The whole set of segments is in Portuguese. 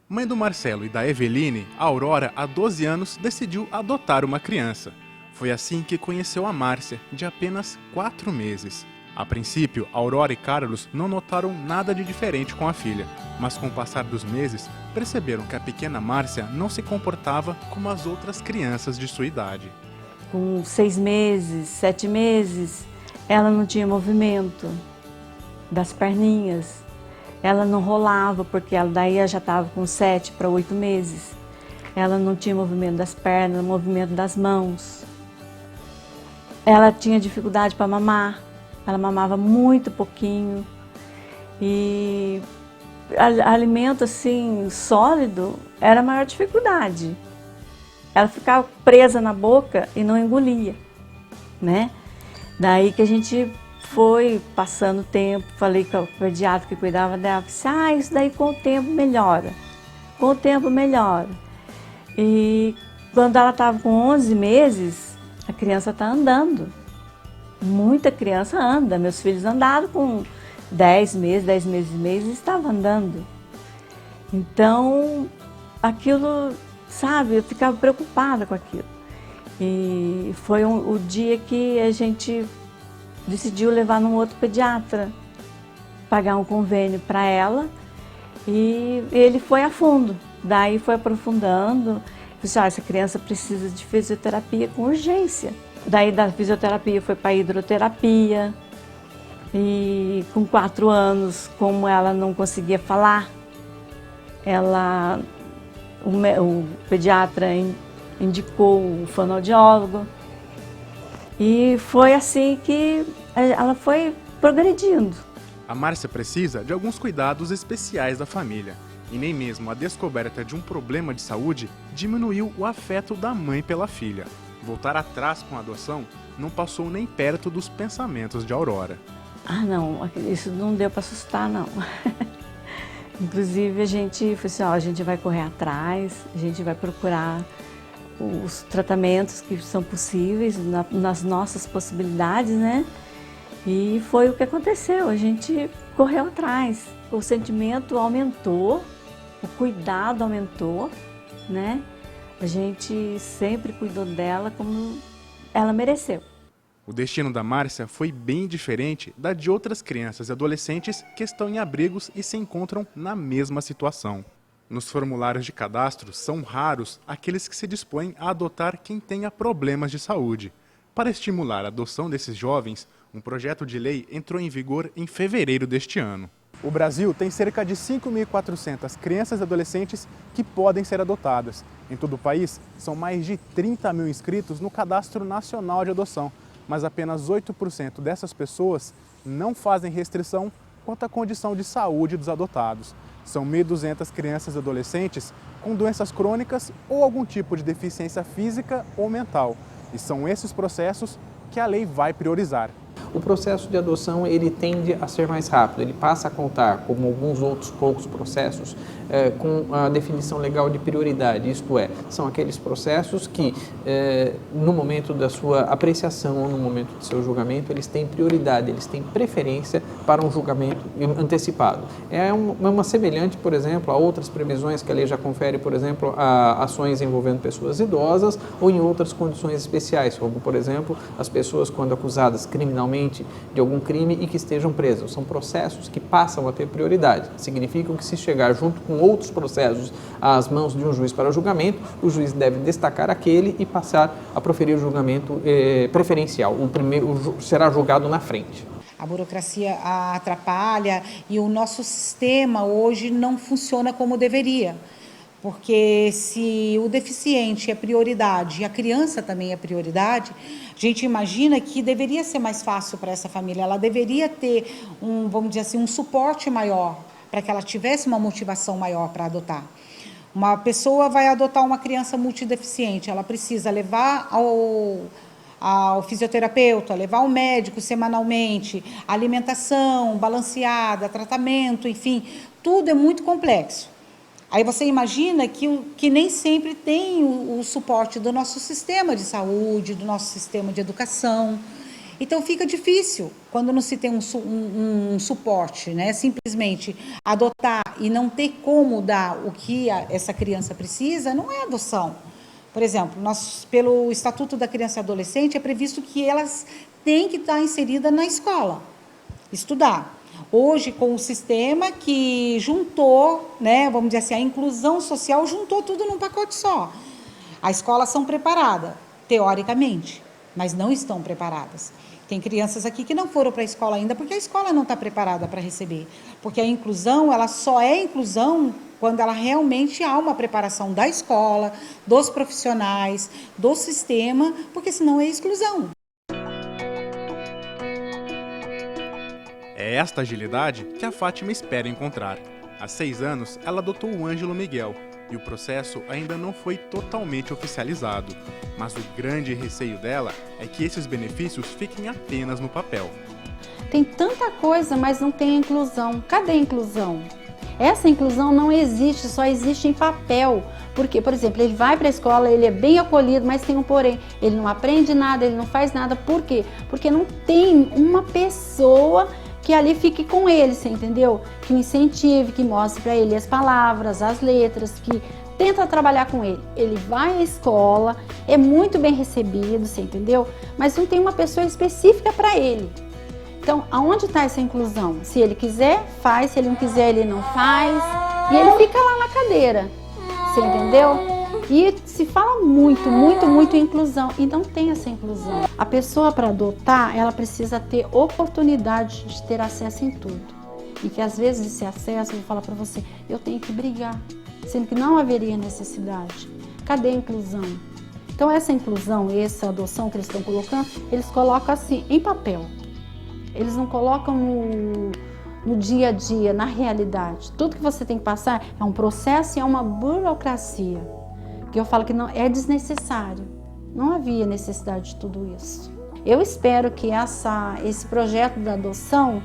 Mãe do Marcelo e da Eveline, a Aurora, há 12 anos, decidiu adotar uma criança. Foi assim que conheceu a Márcia, de apenas 4 meses. A princípio, Aurora e Carlos não notaram nada de diferente com a filha, mas com o passar dos meses, perceberam que a pequena Márcia não se comportava como as outras crianças de sua idade. Com 6 meses, 7 meses, ela não tinha movimento das perninhas. Ela não rolava, porque ela daí já estava com 7 para 8 meses. Ela não tinha movimento das pernas, movimento das mãos. Ela tinha dificuldade para mamar. Ela mamava muito pouquinho. E alimento assim, sólido, era a maior dificuldade. Ela ficava presa na boca e não engolia, né? Daí que a gente foi passando o tempo, falei com o pediatra que cuidava dela, disse, isso daí com o tempo melhora, com o tempo melhora. E quando ela estava com 11 meses, a criança está andando. Muita criança anda, meus filhos andaram com 10 meses e meio, estavam andando. Então, aquilo, sabe, eu ficava preocupada com aquilo. E foi o dia que a gente decidiu levar num outro pediatra, pagar um convênio para ela, e ele foi a fundo. Daí foi aprofundando, disse, essa criança precisa de fisioterapia com urgência. Daí da fisioterapia foi para a hidroterapia, e com 4 anos, como ela não conseguia falar, o pediatra indicou o fonoaudiólogo. E foi assim que ela foi progredindo. A Márcia precisa de alguns cuidados especiais da família. E nem mesmo a descoberta de um problema de saúde diminuiu o afeto da mãe pela filha. Voltar atrás com a adoção não passou nem perto dos pensamentos de Aurora. Não, isso não deu para assustar, não. Inclusive a gente falou assim, a gente vai correr atrás, a gente vai procurar os tratamentos que são possíveis nas nossas possibilidades, né? E foi o que aconteceu, a gente correu atrás. O sentimento aumentou, o cuidado aumentou, né? A gente sempre cuidou dela como ela mereceu. O destino da Márcia foi bem diferente da de outras crianças e adolescentes que estão em abrigos e se encontram na mesma situação. Nos formulários de cadastro, são raros aqueles que se dispõem a adotar quem tenha problemas de saúde. Para estimular a adoção desses jovens, um projeto de lei entrou em vigor em fevereiro deste ano. O Brasil tem cerca de 5.400 crianças e adolescentes que podem ser adotadas. Em todo o país, são mais de 30 mil inscritos no Cadastro Nacional de Adoção, mas apenas 8% dessas pessoas não fazem restrição quanto à condição de saúde dos adotados. São 1.200 crianças e adolescentes com doenças crônicas ou algum tipo de deficiência física ou mental. E são esses processos que a lei vai priorizar. O processo de adoção ele tende a ser mais rápido, ele passa a contar, como alguns outros poucos processos, com a definição legal de prioridade, isto é, são aqueles processos que no momento da sua apreciação ou no momento do seu julgamento, eles têm prioridade, eles têm preferência para um julgamento antecipado. É uma semelhante, por exemplo, a outras previsões que a lei já confere, por exemplo, a ações envolvendo pessoas idosas ou em outras condições especiais, como, por exemplo, as pessoas quando acusadas criminalmente de algum crime e que estejam presas. São processos que passam a ter prioridade. Significam que se chegar junto com outros processos às mãos de um juiz para julgamento, o juiz deve destacar aquele e passar a proferir o julgamento preferencial. O primeiro será julgado na frente. A burocracia atrapalha e o nosso sistema hoje não funciona como deveria. Porque se o deficiente é prioridade e a criança também é prioridade, a gente imagina que deveria ser mais fácil para essa família, ela deveria ter vamos dizer assim, um suporte maior, para que ela tivesse uma motivação maior para adotar. Uma pessoa vai adotar uma criança multideficiente, ela precisa levar ao fisioterapeuta, levar ao médico semanalmente, alimentação balanceada, tratamento, enfim, tudo é muito complexo. Aí você imagina que nem sempre tem o suporte do nosso sistema de saúde, do nosso sistema de educação. Então fica difícil quando não se tem um suporte, né? Simplesmente adotar e não ter como dar o que essa criança precisa, não é adoção. Por exemplo, pelo Estatuto da Criança e Adolescente, é previsto que elas têm que estar inseridas na escola, estudar. Hoje, com o sistema que juntou, né, vamos dizer assim, a inclusão social juntou tudo num pacote só. As escolas são preparadas, teoricamente, mas não estão preparadas. Tem crianças aqui que não foram para a escola ainda porque a escola não está preparada para receber. Porque a inclusão, ela só é inclusão quando ela realmente há uma preparação da escola, dos profissionais, do sistema, porque senão é exclusão. É esta agilidade que a Fátima espera encontrar. Há 6 anos, ela adotou o Ângelo Miguel e o processo ainda não foi totalmente oficializado. Mas o grande receio dela é que esses benefícios fiquem apenas no papel. Tem tanta coisa, mas não tem inclusão. Cadê a inclusão? Essa inclusão não existe, só existe em papel. Porque, por exemplo, ele vai para a escola, ele é bem acolhido, mas tem um porém. Ele não aprende nada, ele não faz nada. Por quê? Porque não tem uma pessoa que ali fique com ele, você entendeu? Que o incentive, que mostre para ele as palavras, as letras, que tenta trabalhar com ele. Ele vai à escola, é muito bem recebido, você entendeu? Mas não tem uma pessoa específica para ele. Então, aonde está essa inclusão? Se ele quiser, faz. Se ele não quiser, ele não faz. E ele fica lá na cadeira, você entendeu? E se fala muito em inclusão e não tem essa inclusão. A pessoa para adotar, ela precisa ter oportunidade de ter acesso em tudo. E que às vezes esse acesso, eu vou falar para você, eu tenho que brigar, sendo que não haveria necessidade. Cadê a inclusão? Então essa inclusão, essa adoção que eles estão colocando, eles colocam assim, em papel. Eles não colocam no dia a dia, na realidade. Tudo que você tem que passar é um processo e é uma burocracia. Que eu falo que não é desnecessário. Não havia necessidade de tudo isso. Eu espero que esse projeto da adoção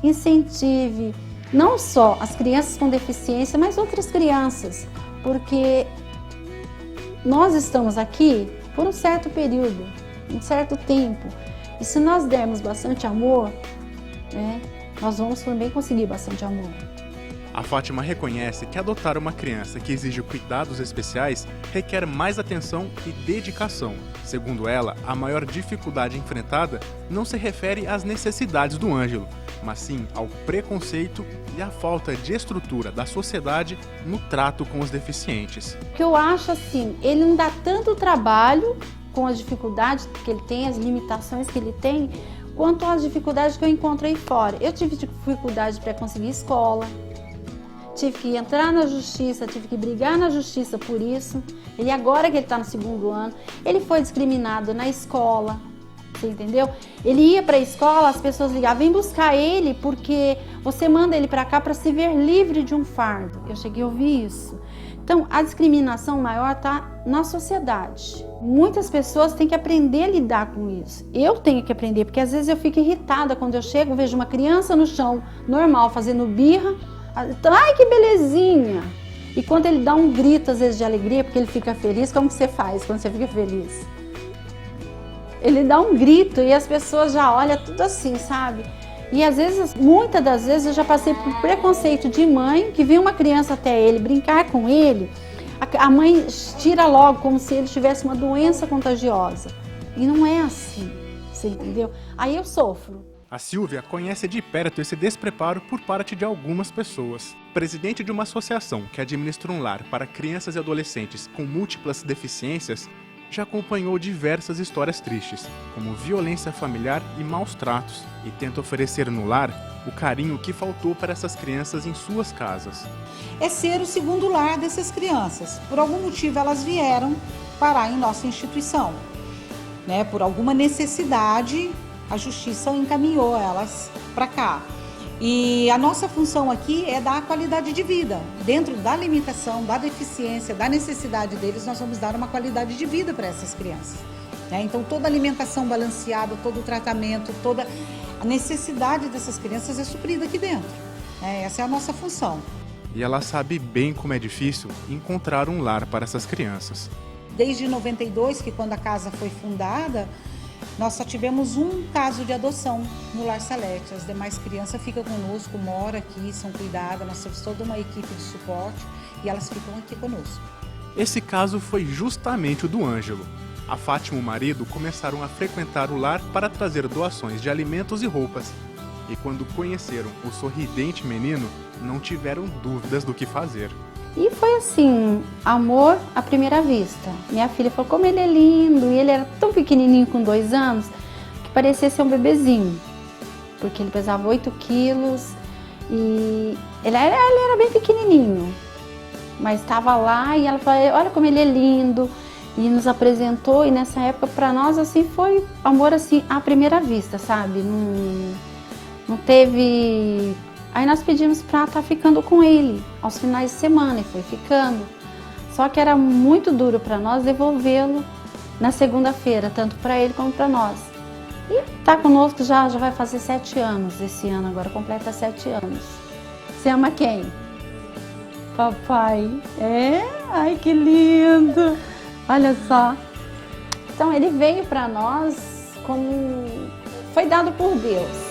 incentive não só as crianças com deficiência, mas outras crianças, porque nós estamos aqui por um certo período, um certo tempo, e se nós dermos bastante amor, né, nós vamos também conseguir bastante amor. A Fátima reconhece que adotar uma criança que exige cuidados especiais requer mais atenção e dedicação. Segundo ela, a maior dificuldade enfrentada não se refere às necessidades do Ângelo, mas sim ao preconceito e à falta de estrutura da sociedade no trato com os deficientes. O que eu acho assim, ele não dá tanto trabalho com as dificuldades que ele tem, as limitações que ele tem, quanto às dificuldades que eu encontro aí fora. Eu tive dificuldade para conseguir escola. Tive que entrar na justiça, tive que brigar na justiça por isso. Ele agora que ele está no 2º ano, ele foi discriminado na escola, você entendeu? Ele ia para a escola, as pessoas ligavam, vem buscar ele porque você manda ele para cá para se ver livre de um fardo. Eu cheguei a ouvir isso. Então, a discriminação maior está na sociedade. Muitas pessoas têm que aprender a lidar com isso. Eu tenho que aprender, porque às vezes eu fico irritada quando eu chego, vejo uma criança no chão, normal, fazendo birra. Ai, que belezinha! E quando ele dá um grito, às vezes, de alegria, porque ele fica feliz, como que você faz quando você fica feliz? Ele dá um grito e as pessoas já olham tudo assim, sabe? E às vezes, muitas das vezes, eu já passei por preconceito de mãe, que vem uma criança até ele, brincar com ele, a mãe tira logo, como se ele tivesse uma doença contagiosa. E não é assim, você entendeu? Aí eu sofro. A Silvia conhece de perto esse despreparo por parte de algumas pessoas. Presidente de uma associação que administra um lar para crianças e adolescentes com múltiplas deficiências, já acompanhou diversas histórias tristes, como violência familiar e maus tratos, e tenta oferecer no lar o carinho que faltou para essas crianças em suas casas. É ser o 2º lar dessas crianças. Por algum motivo elas vieram parar em nossa instituição, né? Por alguma necessidade, a justiça encaminhou elas para cá. E a nossa função aqui é dar qualidade de vida. Dentro da limitação, da deficiência, da necessidade deles, nós vamos dar uma qualidade de vida para essas crianças, né? Então, toda a alimentação balanceada, todo o tratamento, toda a necessidade dessas crianças é suprida aqui dentro, né? Essa é a nossa função. E ela sabe bem como é difícil encontrar um lar para essas crianças. Desde 92, que quando a casa foi fundada, Nós só tivemos um caso de adoção no Lar Salete. As demais crianças ficam conosco, moram aqui, são cuidadas. Nós temos toda uma equipe de suporte e elas ficam aqui conosco. Esse caso foi justamente o do Ângelo. A Fátima e o marido começaram a frequentar o lar para trazer doações de alimentos e roupas. E quando conheceram o sorridente menino, não tiveram dúvidas do que fazer. E foi assim, amor à primeira vista. Minha filha falou, como ele é lindo, e ele era tão pequenininho com 2 anos, que parecia ser um bebezinho. Porque ele pesava 8 quilos e ele era bem pequenininho. Mas estava lá e ela falou, olha como ele é lindo. E nos apresentou, e nessa época para nós assim foi amor assim à primeira vista, sabe? Não teve... Aí nós pedimos para estar ficando com ele aos finais de semana e foi ficando. Só que era muito duro para nós devolvê-lo na segunda-feira, tanto para ele como para nós. E tá conosco já vai fazer 7 anos esse ano, agora completa 7 anos. Você ama quem? Papai. É? Ai, que lindo! Olha só. Então ele veio para nós como foi dado por Deus.